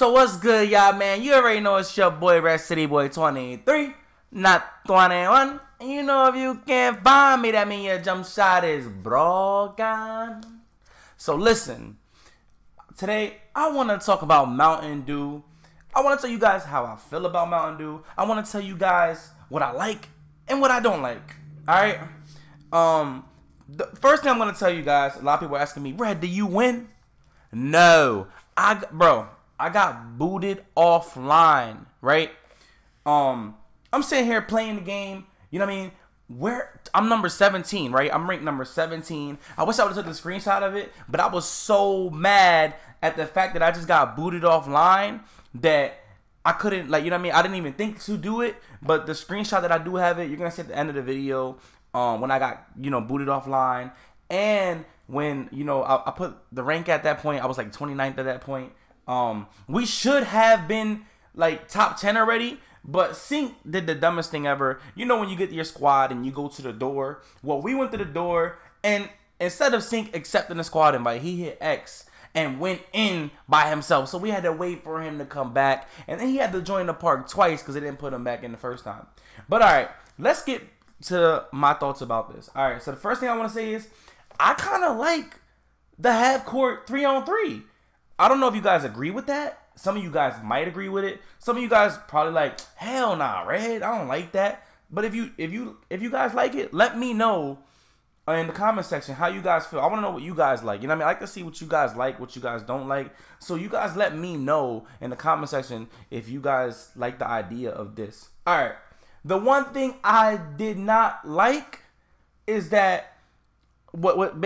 So what's good, y'all, man? You already know it's your boy, Red City Boy 23, not 21. And you know if you can't find me, that means your jump shot is broken. So listen, today I want to talk about Mountain Dew. I want to tell you guys how I feel about Mountain Dew. I want to tell you guys what I like and what I don't like. Alright? The first thing I'm going to tell you guys, a lot of people are asking me, Red, do you win? No. I got booted offline, right? I'm sitting here playing the game, you know what I mean? I'm number 17, right? I'm ranked number 17. I wish I would have took the screenshot of it, but I was so mad at the fact that I just got booted offline that I couldn't, like, you know what I mean? I didn't even think to do it, but the screenshot that I do have it, you're going to see at the end of the video when I got, booted offline. And when, I put the rank at that point, I was like 29th at that point. We should have been like top 10 already, but Sync did the dumbest thing ever. You know when you get to your squad and you go to the door? Well, we went to the door, and instead of Sync accepting the squad invite, he hit X and went in by himself. So we had to wait for him to come back, and then he had to join the park twice because they didn't put him back in the first time. But all right, let's get to my thoughts about this. All right, so the first thing I want to say is I kind of like the half court 3-on-3. I don't know if you guys agree with that. Some of you guys might agree with it. Some of you guys probably like, hell nah, Red, I don't like that. But if you guys like it, let me know in the comment section how you guys feel. I want to know what you guys like. You know what I mean? I like to see what you guys like, what you guys don't like. So you guys let me know in the comment section if you guys like the idea of this. All right. The one thing I did not like is that what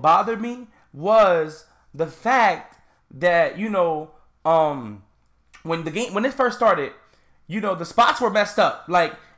bothered me was the fact that, when it first started, the spots were messed up,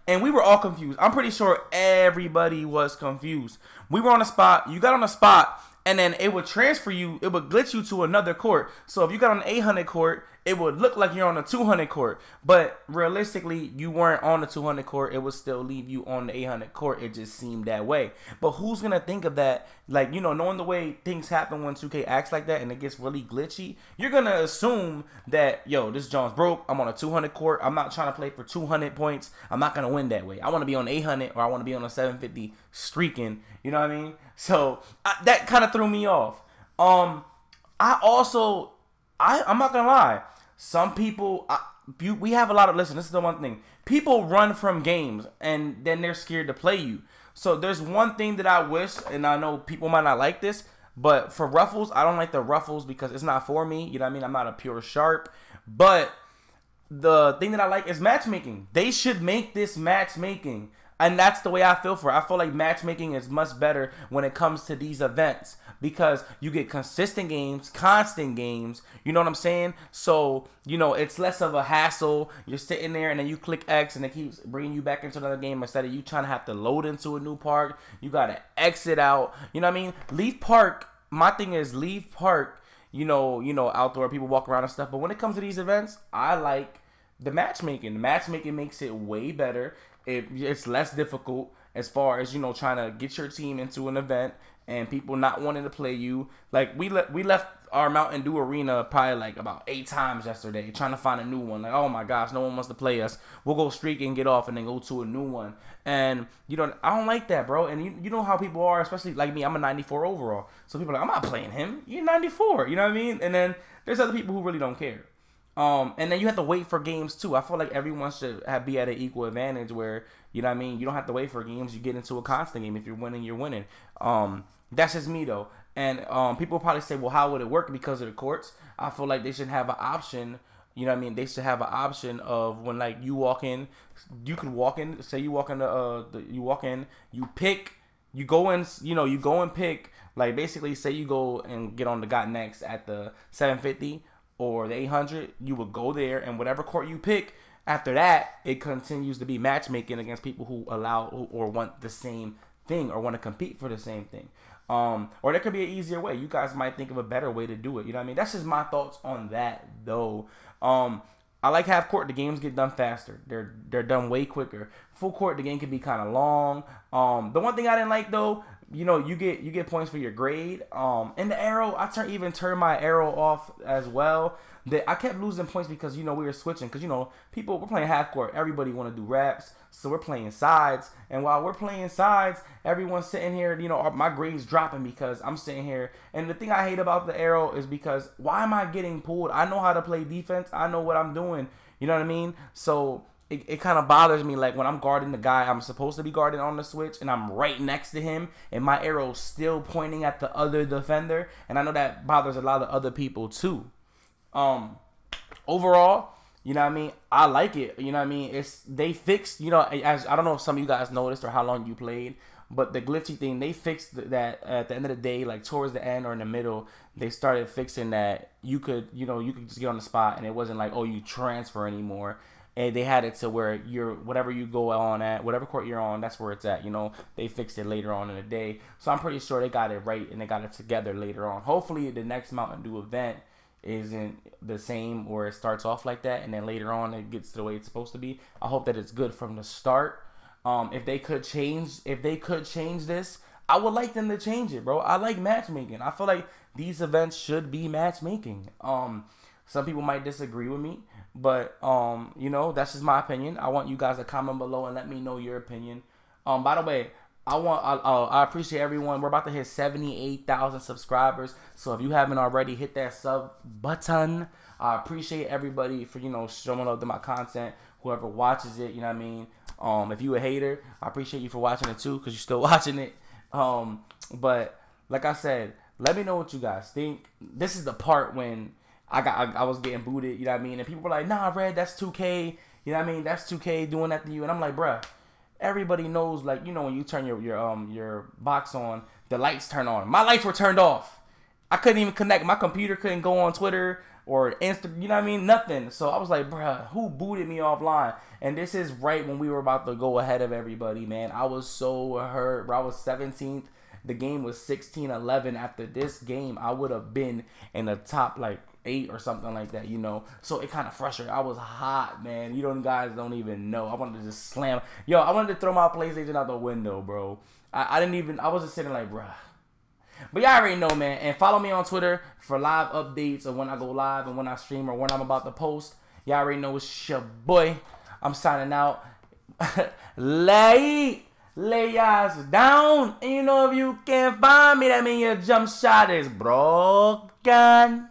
and we were all confused. I'm pretty sure everybody was confused. We were on a spot, you got on a spot, and then it would transfer you, it would glitch you to another court. So if you got on the 800 court, it would look like you're on the 200 court, but realistically, you weren't on the 200 court. It would still leave you on the 800 court. It just seemed that way. But who's gonna think of that? Like, knowing the way things happen when 2K acts like that and it gets really glitchy, you're gonna assume that, this Jones broke. I'm on a 200 court. I'm not trying to play for 200 points. I'm not gonna win that way. I want to be on 800 or I want to be on a 750 streaking. You know what I mean? So that kind of threw me off. I'm not gonna lie. Some people, we have a lot of, listen, this is the one thing. People run from games and then they're scared to play you. So there's one thing that I wish, and I know people might not like this, but for ruffles, I don't like the ruffles because it's not for me. You know what I mean? I'm not a pure sharp. But the thing that I like is matchmaking. They should make this matchmaking. And that's the way I feel for it. I feel like matchmaking is much better when it comes to these events because you get consistent games, constant games. You know what I'm saying? So, it's less of a hassle. You're sitting there and then you click X and it keeps bringing you back into another game instead of you trying to have to load into a new park. You got to exit out. You know what I mean? Leave park. My thing is leave park, outdoor people walk around and stuff. But when it comes to these events, I like the matchmaking. The matchmaking makes it way better. It's less difficult as far as, trying to get your team into an event and people not wanting to play you. Like, we left our Mountain Dew arena probably like about 8 times yesterday trying to find a new one. Like, oh my gosh, no one wants to play us. We'll go streak and get off and then go to a new one. And, I don't like that, bro. And you know how people are, especially like me. I'm a 94 overall. So people are like, I'm not playing him. You're 94. You know what I mean? And then there's other people who really don't care. And then you have to wait for games too. I feel like everyone should be at an equal advantage where, you know what I mean? You don't have to wait for games. You get into a constant game. If you're winning, you're winning. That's just me though. And people probably say, well, how would it work because of the courts? I feel like they should have an option. You know what I mean? They should have an option of when like you walk in, you could walk in. Say you walk in you walk in, you pick, you go in, you go and pick. Like basically, say you go and get on the got next at the 750. Or the 800, you would go there, and whatever court you pick, after that, it continues to be matchmaking against people who allow or want the same thing or want to compete for the same thing. Or there could be an easier way. You guys might think of a better way to do it. You know what I mean? That's just my thoughts on that, though. I like half court. The games get done faster. They're done way quicker. Full court, the game can be kind of long. The one thing I didn't like, though, you know, you get points for your grade. And the arrow, I turn my arrow off as well. I kept losing points because, you know, we were switching. Because, you know, we're playing half court. Everybody want to do raps. So we're playing sides. And while we're playing sides, everyone's sitting here, you know, my grade's dropping because I'm sitting here. And the thing I hate about the arrow is because why am I getting pulled? I know how to play defense. I know what I'm doing. You know what I mean? So it kind of bothers me, like when I'm guarding the guy I'm supposed to be guarding on the switch and I'm right next to him and my arrow's still pointing at the other defender, and I know that bothers a lot of other people too. Overall, you know what I mean, I like it. You know what I mean, they fixed, you know, as I don't know if some of you guys noticed or how long you played, but the glitchy thing, they fixed that at the end of the day, like towards the end or in the middle, they started fixing that you could just get on the spot and it wasn't like, oh, you transfer anymore. And they had it to where whatever you go on at, whatever court you're on, that's where it's at. You know, they fixed it later on in the day. So I'm pretty sure they got it right and they got it together later on. Hopefully the next Mountain Dew event isn't the same where it starts off like that and then later on it gets to the way it's supposed to be. I hope that it's good from the start. If they could change this, I would like them to change it, bro. I like matchmaking. I feel like these events should be matchmaking. Some people might disagree with me, but you know, that's just my opinion. I want you guys to comment below and let me know your opinion. By the way, I appreciate everyone. We're about to hit 78,000 subscribers. So if you haven't already, hit that sub button. I appreciate everybody for, you know, showing up to my content. Whoever watches it, you know what I mean. If you a hater, I appreciate you for watching it too, because you're still watching it. But like I said, let me know what you guys think. This is the part when I was getting booted, you know what I mean? And people were like, nah, Red, that's 2K. You know what I mean? That's 2K doing that to you. And I'm like, bruh, everybody knows, like, you know, when you turn your box on, the lights turn on. My lights were turned off. I couldn't even connect. My computer couldn't go on Twitter or Insta, you know what I mean? Nothing. So I was like, bruh, who booted me offline? And this is right when we were about to go ahead of everybody, man. I was so hurt, bro. I was 17th. The game was 16-11. After this game, I would have been in the top, like, 8 or something like that, you know. So it kind of frustrated. I was hot, man. You guys don't even know. I wanted to just slam. Yo, I wanted to throw my PlayStation out the window, bro. I was just sitting like, bruh. But y'all already know, man. And follow me on Twitter for live updates of when I go live and when I stream or when I'm about to post. Y'all already know it's your boy. I'm signing out. Lay y'all down. And you know, if you can't find me, that means your jump shot is broken.